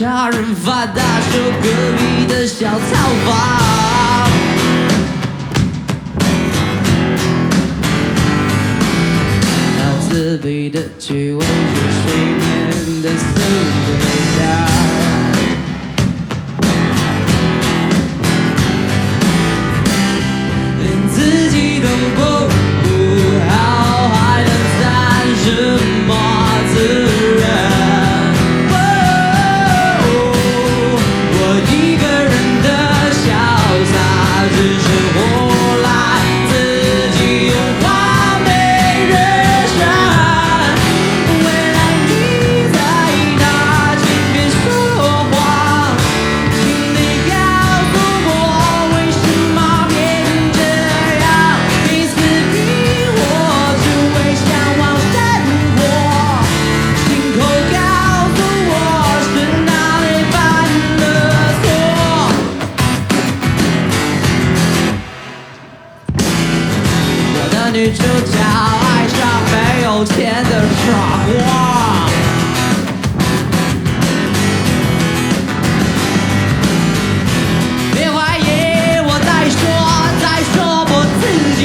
杀人犯大秀隔壁的小套房。那自卑的气味是睡眠的思维家。连自己都不好，还能谈什么自然？我一个人的潇洒，只是后来自己用画眉人山。未来你在哪？请别说谎，请你告诉我为什么变这样？你死逼我，只为向往生活。亲口告诉我是哪里犯了错。我的女主角爱上没有钱的傻瓜。别怀疑我在说我自己。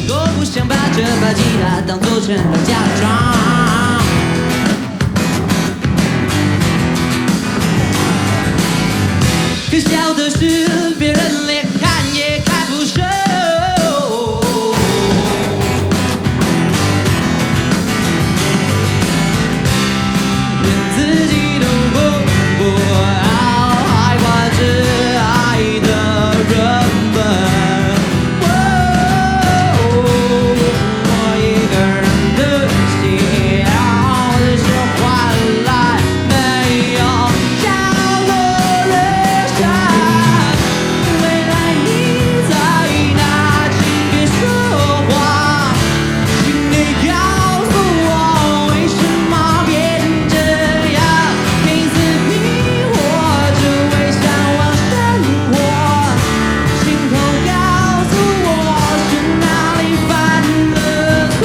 多不想把这把吉他当作成了嫁妆。可笑的是，别人连看也看不上。连自己都不好，还管着爱的人们。我一个人的笑，只是换来没有降落人山。未来你在哪？请别说谎，请你告诉我为什么变这样？你死逼我，只为向往生活。亲口告诉我是哪里犯了错。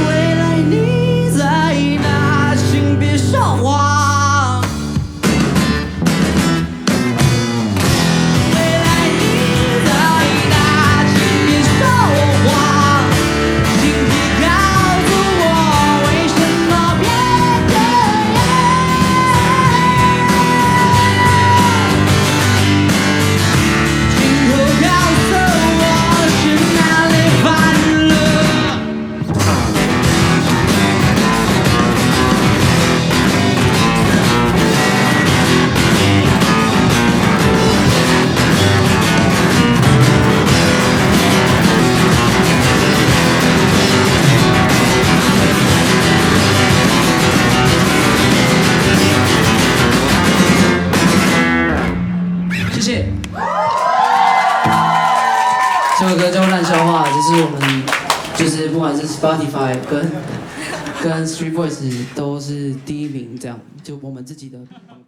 未来你在哪？请别说谎。未来你在哪？请别说谎，请别告诉我为什么变这样。亲口告诉我是哪里犯了。谢谢。这首歌叫《烂笑话》，这是我们就是不管是 Spotify 跟 Street Voice 都是第1名，这样就我们自己的榜单。